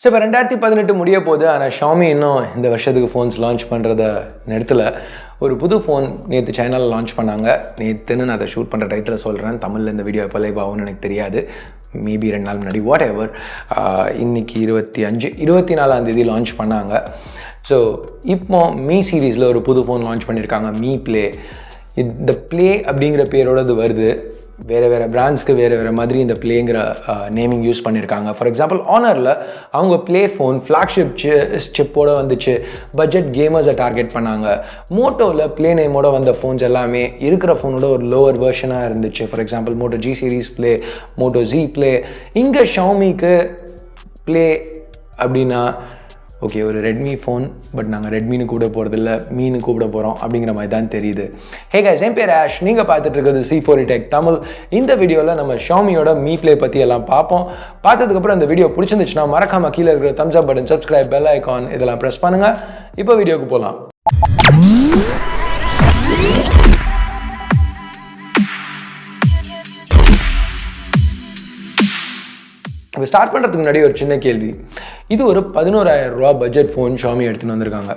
So இப்போ 2018 முடிய போகுது. ஆனால் ஷாமி இன்னும் இந்த வருஷத்துக்கு ஃபோன்ஸ் லான்ச் பண்ணுறத நேரத்தில் ஒரு புது ஃபோன் நேற்று சைனாவில் லான்ச் பண்ணாங்க. நேற்றுன்னு நான் அதை ஷூட் பண்ணுற டைத்தில் சொல்கிறேன். தமிழில் இந்த வீடியோ எப்போ லைவ் ஆகும்னு எனக்கு தெரியாது. மேபி 2 நாள் முன்னாடி வாட் எவர். இன்றைக்கி 24 லான்ச் பண்ணாங்க. ஸோ இப்போ மீ சீரீஸில் ஒரு புது ஃபோன் லான்ச் பண்ணியிருக்காங்க, மீ ப்ளே. இந்த ப்ளே அப்படிங்கிற பேரோட இது வருது. வேறு பிராண்ட்ஸ்க்கு வேறு மாதிரி இந்த ப்ளேங்கிற நேமிங் யூஸ் பண்ணியிருக்காங்க. ஃபார் எக்ஸாம்பிள் ஆனரில் அவங்க ப்ளே ஃபோன் ஃப்ளாக்ஷிப் சிப்போடு வந்துச்சு. பட்ஜெட் கேமர்ஸை டார்கெட் பண்ணாங்க. மோட்டோவில் ப்ளே நேமோட வந்த ஃபோன்ஸ் எல்லாமே இருக்கிற ஃபோனோட ஒரு லோவர் வெர்ஷனாக இருந்துச்சு. For example Moto G series play, Moto G play. இங்கே ஷாமிக்கு ப்ளே அப்படின்னா ஓகே, ஒரு ரெட்மி ஃபோன், பட் நாங்கள் ரெட்மின்னு கூப்பிட போகிறதில்ல, மீனு கூப்பிட போகிறோம் அப்படிங்கிற மாதிரி தான் தெரியுது. ஹே கைஸ், என் பேர் ஆஷ். நீங்கள் பார்த்துட்டு இருக்கிறது C4 Tech தமிழ். இந்த வீடியோவில் நம்ம ஷாமியோட மீ ப்ளே பற்றி எல்லாம் பார்ப்போம். பார்த்ததுக்கப்புறம் இந்த வீடியோ பிடிச்சிருந்துச்சுன்னா மறக்காமல் கீழே இருக்கிற தம்ஸ் அப் பட்டன், சப்ஸ்கிரைப், பெல் ஐக்கான் இதெல்லாம் ப்ரெஸ் பண்ணுங்கள். இப்போ வீடியோக்கு போகலாம். இப்போ ஸ்டார்ட் பண்ணுறதுக்கு முன்னாடி ஒரு சின்ன கேள்வி. இது ஒரு 11,000 ரூபா பட்ஜெட் ஃபோன் ஷாமி எடுத்துன்னு வந்திருக்காங்க.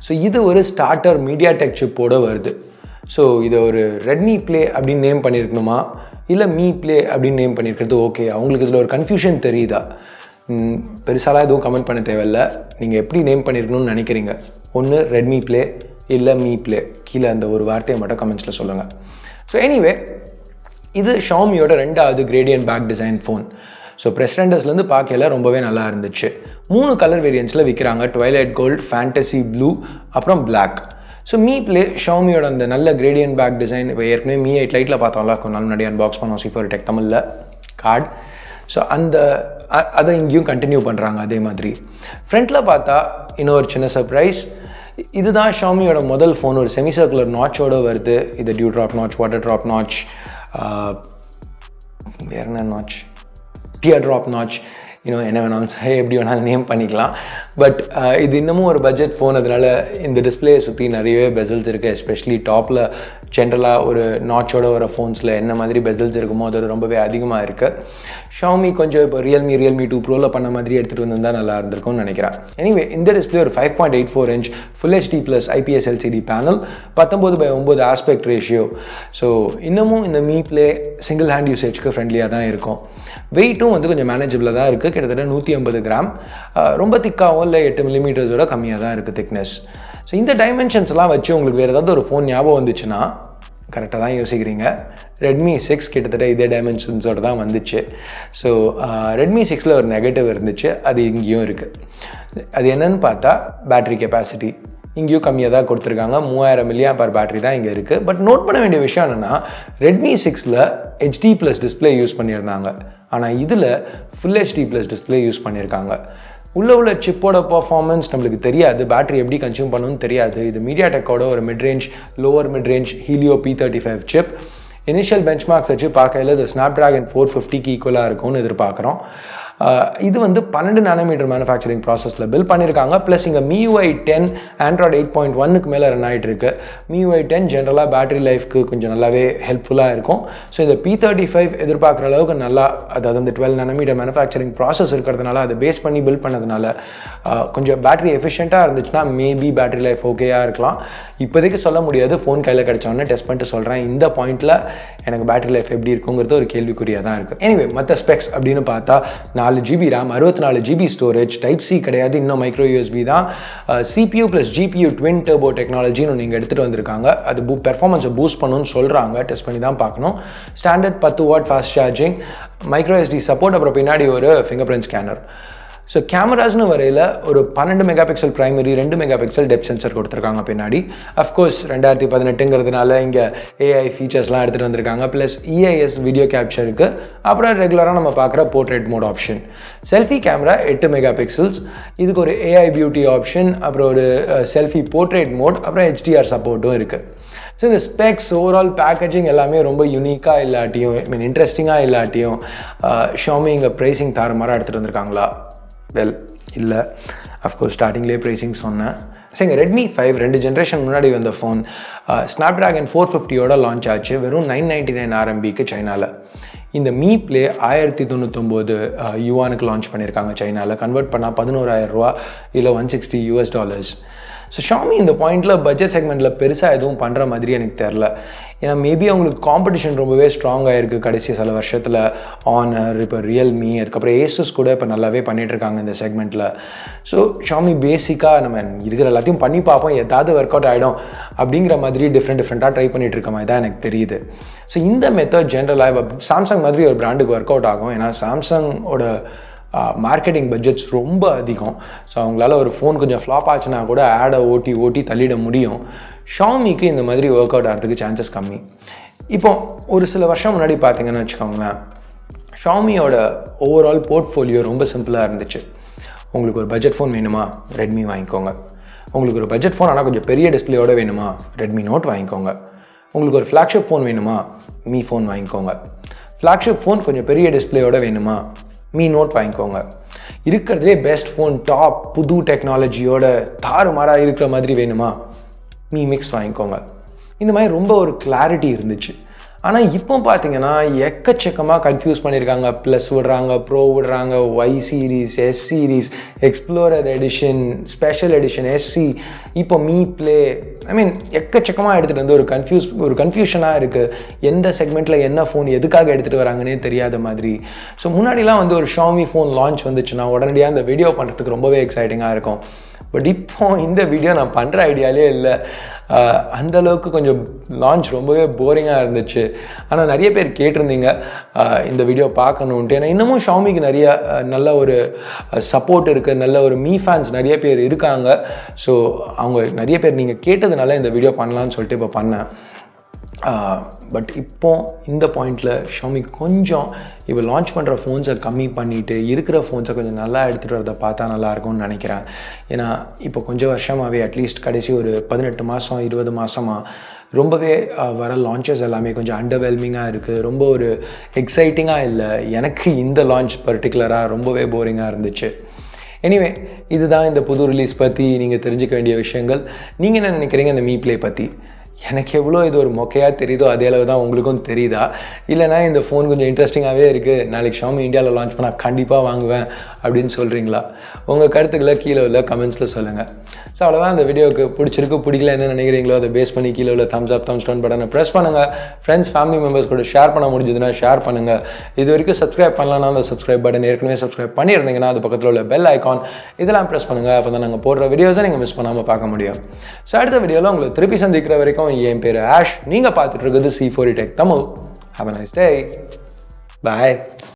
ஸோ இது ஒரு ஸ்டார்டர் மீடியாடெக் சிப்போடு வருது. ஸோ இதை ஒரு ரெட்மி ப்ளே அப்படின்னு நேம் பண்ணியிருக்கணுமா, இல்லை மீ ப்ளே அப்படின்னு நேம் பண்ணியிருக்கிறது ஓகே? அவங்களுக்கு இதில் ஒரு கன்ஃபியூஷன் தெரியுதா? பெருசாலாம் எதுவும் கமெண்ட் பண்ண தேவையில்லை. நீங்கள் எப்படி நேம் பண்ணியிருக்கணும்னு நினைக்கிறீங்க? ஒன்று ரெட்மி ப்ளே, இல்லை மீ ப்ளே. கீழே அந்த ஒரு வார்த்தையை மட்டும் கமெண்ட்ஸில் சொல்லுங்கள். ஸோ எனிவே, இது ஷாமியோட 2வது gradient back design phone. So ப்ரெஸ்டண்டர்ஸ்லேருந்து பார்க்கல ரொம்பவே நல்லா இருந்துச்சு. 3 கலர் வேரியன்ட்ஸில் விற்கிறாங்க. ட்வைலைட் கோல்ட், ஃபேண்டசி ப்ளூ, அப்புறம் பிளாக். ஸோ மீ ப்ளே ஷாமியோட அந்த நல்ல கிரேடியன்ட் பேக் டிசைன். இப்போ ஏற்கனவே Mi 8 லைட்டில் பார்த்தோம்ல, கொஞ்சம் நாள் முன்னாடி அன்பாக்ஸ் பண்ணோம் C4 Tech தமிழில் கார்டு. ஸோ அதை இங்கேயும் கண்டினியூ பண்ணுறாங்க அதே மாதிரி. ஃப்ரண்ட்டில் பார்த்தா இன்னொரு சின்ன சர்ப்ரைஸ். இதுதான் ஷாமியோட முதல் ஃபோன் ஒரு செமி சர்க்குலர் நாட்சோடு வருது. இது due drop notch, water drop notch, வேறு என்ன நாட்ச், டியர் ட்ராப் நாட்ச், என்ன வேணாலும் எப்படி வேணாலும் நேம் பண்ணிக்கலாம். பட் இது இன்னமும் ஒரு பட்ஜெட் ஃபோன். அதனால் இந்த டிஸ்பிளேயை சுற்றி நிறையவே பெசல்ஸ் இருக்குது. எஸ்பெஷலி டாப்பில் ஜென்ரலாக ஒரு நாட்சோட வர ஃபோன்ஸில் என்ன மாதிரி பெசல்ஸ் இருக்குமோ அதோட ரொம்பவே அதிகமாக இருக்குது. ஷாமி கொஞ்சம் இப்போ ரியல்மி 2 ப்ரோவில் பண்ண மாதிரி எடுத்துகிட்டு வந்திருந்தால் நல்லா இருந்திருக்கும்னு நினைக்கிறேன். எனிவே, இந்த டிஸ்பிளே ஒரு 5.84 inch full HD plus IPS LCD panel, 19:9 aspect ratio. So இன்னமும் இந்த மீ ப்ளே சிங்கிள் ஹேண்ட் யூசேஜ்க்கு ஃப்ரெண்ட்லியாக தான் இருக்கும். வெயிட்டும் கொஞ்சம் மேனேஜபிளாக தான் இருக்குது. கிட்டத்தட்ட 150 கிராம். ரொம்ப திக்காகவும் இல்லை, 8 மில்லிமீட்டர்ஸோட கம்மியாக தான் இருக்குது திக்னஸ். ஸோ இந்த டைமென்ஷன்ஸ்லாம் வச்சு உங்களுக்கு வேறு ஏதாவது ஒரு ஃபோன் ஞாபகம் வந்துச்சுன்னா கரெக்டாக தான் யோசிக்கிறீங்க. ரெட்மி 6 கிட்டத்தட்ட இதே டைமென்ஷன்ஸோடு தான் வந்துச்சு. ஸோ ரெட்மி 6ல் ஒரு நெகட்டிவ் இருந்துச்சு, அது இங்கேயும் இருக்குது. அது என்னன்னு பார்த்தா பேட்டரி கெப்பாசிட்டி இங்கேயும் கம்மியாக தான் கொடுத்துருக்காங்க. 3000 mAh பேட்டரி தான் இங்கே இருக்குது. பட் நோட் பண்ண வேண்டிய விஷயம் என்னென்னா, ரெட்மி 6ல் HD ப்ளஸ் டிஸ்பிளே யூஸ் பண்ணியிருந்தாங்க. ஆனால் இதில் full HD plus display use பண்ணியிருக்காங்க. உள்ள சிப்போட பர்ஃபார்மன்ஸ் நம்மளுக்கு தெரியாது, பேட்டரி எப்படி கன்சியூம் பண்ணணும்னு தெரியாது. இது மீடியாடெக்கோட ஒரு lower midrange Helio P35 chip. Initial benchmarks வச்சு பார்க்கல இது Snapdragon 450க்கு ஈக்குவலாக இருக்கும்னு எதிர்பார்க்குறோம். இது 12 நானோமீட்டர் மேனுஃபேக்சரிங் ப்ராசஸில் பில்ட் பண்ணியிருக்காங்க. ப்ளஸ் இங்கே MIUI 10 Android 8.1க்கு மேலே ரன் ஆகிட்டு இருக்கு. MIUI 10 ஜென்ரலாக பேட்டரி லைஃப்க்கு கொஞ்சம் நல்லாவே ஹெல்ப்ஃபுல்லாக இருக்கும். ஸோ இந்த P35 எதிர்பார்க்குற அளவுக்கு நல்லா, அதாவது அந்த 12 நானோமீட்டர் மேனுஃபேக்சரிங் ப்ராசஸ் இருக்கிறதுனால அதை பேஸ் பண்ணி பில்ட் பண்ணதுனால கொஞ்சம் பேட்டரி எஃபிஷியண்ட்டாக இருந்துச்சுன்னா மேபி பேட்டரி லைஃப் ஓகேயாக இருக்கலாம். இப்போதைக்கு சொல்ல முடியாது. ஃபோன் கையில் கிடச்சோன்னே டெஸ்ட் பண்ணிட்டு சொல்கிறேன். இந்த பாயிண்டில் எனக்கு பேட்டரி லைஃப் எப்படி இருக்குங்கிறது ஒரு கேள்விக்குறியாக தான் இருக்குது. எனிவே, மற்ற ஸ்பெக்ஸ் அப்படின்னு பார்த்தா 4 GB RAM, 64 GB storage, type C கிடையாது, இன்னும் மைக்ரோ USB தான். CPU plus GPU twin turbo டெக்னாலஜின்னு நீங்கள் எடுத்துகிட்டு வந்திருக்காங்க. அது பெர்ஃபார்மன்ஸை பூஸ்ட் பண்ணணும்னு சொல்கிறாங்க. டெஸ்ட் பண்ணி தான் பார்க்கணும். Standard 10 watt fast charging, micro SD support, அப்புறம் பின்னாடி ஒரு ஃபிங்கர் பிரிண்ட் ஸ்கேனர். ஸோ கேமராஸ்னு வரையில் ஒரு 12 megapixel primary, 2 megapixel depth sensor கொடுத்துருக்காங்க பின்னாடி. அஃப்கோர்ஸ் 2018ங்கிறதுனால இங்கே AI ஃபீச்சர்ஸ்லாம் எடுத்துகிட்டு வந்திருக்காங்க. ப்ளஸ் EIS வீடியோ கேப்சருக்கு, அப்புறம் ரெகுலராக நம்ம பார்க்குற portrait mode option. Selfie camera 8 megapixels, இதுக்கு ஒரு AI பியூட்டி ஆப்ஷன், அப்புறம் ஒரு செல்ஃபி போர்ட்ரேட் மோட், அப்புறம் HDR சப்போர்ட்டும் இருக்குது. ஸோ இந்த ஸ்பெக்ஸ், ஓவரால் பேக்கேஜிங் எல்லாமே ரொம்ப யூனிக்காக இல்லாட்டியும் இன்ட்ரெஸ்டிங்காக இல்லாட்டியும் ஷாமி இங்கே ப்ரைஸிங் தாறுமாறாக எடுத்துகிட்டு வந்திருக்காங்களா? வெல், இல்லை. அஃப்கோர்ஸ் ஸ்டார்டிங்லேயே ப்ரைஸிங் சொன்னேன். ஸோ இங்கே ரெட்மி 5 2 ஜென்ரேஷன் முன்னாடி வந்த ஃபோன் Snapdragon 450யோட லான்ச் ஆச்சு. வெறும் 999 RMBக்கு சைனாவில். இந்த மீ ப்ளே 1099 யுவானுக்கு லான்ச் பண்ணியிருக்காங்க சைனாவில். கன்வெர்ட் பண்ணால் 11,000 ரூபா இல்லை $160. ஸோ ஷாமி இந்த பாயிண்டில் பட்ஜெட் செக்மெண்ட்டில் பெருசாக எதுவும் பண்ணுற மாதிரி எனக்கு தெரில. ஏன்னா மேபி அவங்களுக்கு காம்படிஷன் ரொம்பவே ஸ்ட்ராங்காக இருக்குது கடைசி சில வருஷத்தில். ஆனர், இப்போ ரியல்மி, அதுக்கப்புறம் ஏசஸ் கூட இப்போ நல்லாவே பண்ணிகிட்ருக்காங்க இந்த செக்மெண்ட்டில். ஸோ ஷாமி பேசிக்காக நம்ம இருக்கிற எல்லாத்தையும் பண்ணி பார்ப்போம், ஏதாவது ஒர்க் அவுட் ஆகிடும் அப்படிங்கிற மாதிரி டிஃப்ரெண்ட்டாக ட்ரை பண்ணிகிட்டு இருக்க மாதிரி தான் எனக்கு தெரியுது. ஸோ இந்த மெத்தட் ஜென்ரலாக இப்போ சாம்சங் மாதிரி ஒரு பிராண்டுக்கு ஒர்க் அவுட் ஆகும். ஏன்னா சாம்சங்கோட மார்க்கெட்டிங் பட்ஜெட்ஸ் ரொம்ப அதிகம். ஸோ அவங்களால ஒரு ஃபோன் கொஞ்சம் ஃப்ளாப் ஆச்சுன்னா கூட ஆடை ஓட்டி தள்ளிட முடியும். ஷாமிக்கு இந்த மாதிரி ஒர்க் அவுட் ஆகிறதுக்கு சான்சஸ் கம்மி. இப்போ ஒரு சில வருஷம் முன்னாடி பார்த்தீங்கன்னு வச்சுக்கோங்களேன், ஷாமியோட ஓவரால் போர்ட்ஃபோலியோ ரொம்ப சிம்பிளாக இருந்துச்சு. உங்களுக்கு ஒரு பட்ஜெட் ஃபோன் வேணுமா, ரெட்மி வாங்கிக்கோங்க. உங்களுக்கு ஒரு பட்ஜெட் ஃபோன் ஆனால் கொஞ்சம் பெரிய டிஸ்பிளேயோட வேணுமா, ரெட்மி நோட் வாங்கிக்கோங்க. உங்களுக்கு ஒரு ஃப்ளாக்ஷிப் ஃபோன் வேணுமா, மீ ஃபோன் வாங்கிக்கோங்க. ஃப்ளாக்ஷிப் ஃபோன் கொஞ்சம் பெரிய டிஸ்பிளேயோட வேணுமா, மீ நோட் வாங்கிக்கோங்க. இருக்கிறதுலே பெஸ்ட் ஃபோன், டாப் புது டெக்னாலஜியோட தாறுமாறாக இருக்கிற மாதிரி வேணுமா, மீ மிக்ஸ் வாங்கிக்கோங்க. இந்த மாதிரி ரொம்ப ஒரு கிளாரிட்டி இருந்துச்சு. ஆனால் இப்போ பார்த்தீங்கன்னா எக்கச்சக்கமாக கன்ஃபியூஸ் பண்ணியிருக்காங்க. ப்ளஸ் விடுறாங்க, ப்ரோ விடுறாங்க, Y series, S series, explorer edition, special edition, SE, இப்போ மீ ப்ளே. ஐ மீன் எக்கச்சக்கமாக எடுத்துகிட்டு வந்து ஒரு கன்ஃபியூஷனாக இருக்குது. எந்த செக்மெண்ட்டில் என்ன ஃபோன் எதுக்காக எடுத்துகிட்டு வராங்கன்னே தெரியாத மாதிரி. ஸோ முன்னாடிலாம் வந்து ஒரு ஷாமி ஃபோன் லான்ச் வந்துச்சுன்னா உடனடியாக அந்த வீடியோ பண்ணுறதுக்கு ரொம்பவே எக்ஸைட்டிங்காக இருக்கும். பட் இப்போ இந்த வீடியோ நான் பண்ணுற ஐடியாலே இல்லை. அந்தளவுக்கு கொஞ்சம் லான்ச் ரொம்பவே போரிங்காக இருந்துச்சு. ஆனால் நிறைய பேர் கேட்டிருந்தீங்க இந்த வீடியோ பார்க்கணுன்ட்டு. ஏன்னா இன்னமும் ஷாமிக்கு நிறைய நல்ல ஒரு சப்போர்ட் இருக்குது, நல்ல ஒரு மீ ஃபேன்ஸ் நிறைய பேர் இருக்காங்க. ஸோ அவங்க நிறைய பேர் நீங்கள் கேட்டதுனால இந்த வீடியோ பண்ணலான்னு சொல்லிட்டு இப்போ பண்ணேன். பட் இப்போ இந்த பாயிண்டில் ஷாமி கொஞ்சம் இப்போ லான்ச் பண்ணுற ஃபோன்ஸை கம்மி பண்ணிவிட்டு இருக்கிற ஃபோன்ஸை கொஞ்சம் நல்லா எடுத்துகிட்டு வரதை பார்த்தா நல்லாயிருக்கும்னு நினைக்கிறேன். ஏன்னா இப்போ கொஞ்சம் வருஷமாகவே அட்லீஸ்ட் கடைசி ஒரு 18 மாதம் 20 மாதமாக ரொம்பவே வர லான்ச்சஸ் எல்லாமே கொஞ்சம் அண்டர்வெல்மிங்காக இருக்குது. ரொம்ப ஒரு எக்ஸைட்டிங்காக இல்லை. எனக்கு இந்த லான்ச் பர்டிகுலராக ரொம்பவே போரிங்காக இருந்துச்சு. எனிவே, இதுதான் இந்த புது ரிலீஸ் பற்றி நீங்கள் தெரிஞ்சுக்க வேண்டிய விஷயங்கள். நீங்கள் என்ன நினைக்கிறீங்க இந்த மீ ப்ளே பற்றி? எனக்கு எவ்வளோ இது ஒரு மொக்கையாக தெரியுதோ அதே அளவு தான் உங்களுக்கும் தெரியுதா? இல்லைனா இந்த ஃபோன் கொஞ்சம் இன்ட்ரெஸ்டிங்காகவே இருக்குது, நாளைக்கு ஷாமி இந்தியாவில் லான்ச் பண்ணால் கண்டிப்பாக வாங்குவேன் அப்படின்னு சொல்கிறீங்களா? உங்கள் கருத்துக்களை கீழே உள்ள கமெண்ட்ஸில் சொல்லுங்கள். ஸோ அவ்வளோதான், இந்த வீடியோக்கு பிடிச்சிருக்கு பிடிக்கல என்ன நினைக்கிறீங்களோ அதை பேஸ் பண்ணி கீழே உள்ள தம்ஸ் அப் தம்ஸ் டவுன் பட்டனை ப்ரெஸ் பண்ணுங்கள். ஃப்ரெண்ட்ஸ் ஃபேமிலி மெம்பர்ஸ் கூட ஷேர் பண்ண முடிஞ்சதுன்னா ஷேர் பண்ணுங்கள். இது வரைக்கும் சப்ஸ்கிரைப் பண்ணலன்னா அந்த சப்ஸ்கிரைப் பட்டன் ஏற்கனவே சப்ஸ்கிரைப் பண்ணியிருந்தீங்கன்னா அது பக்கத்தில் உள்ள பெல் ஐக்கான் இதெல்லாம் ப்ரெஸ் பண்ணுங்கள். அப்போ தான் நாங்கள் போடுற வீடியோஸை நீங்கள் மிஸ் பண்ணாமல் பார்க்க முடியும். ஸோ அடுத்த வீடியோவில் உங்களை திருப்பி சந்திக்கிற வரைக்கும் என் பேர் ஆஷ், நீங்கள் பார்த்துட்டு இருக்குது C4E Tech Tamil. Have a nice day. Bye.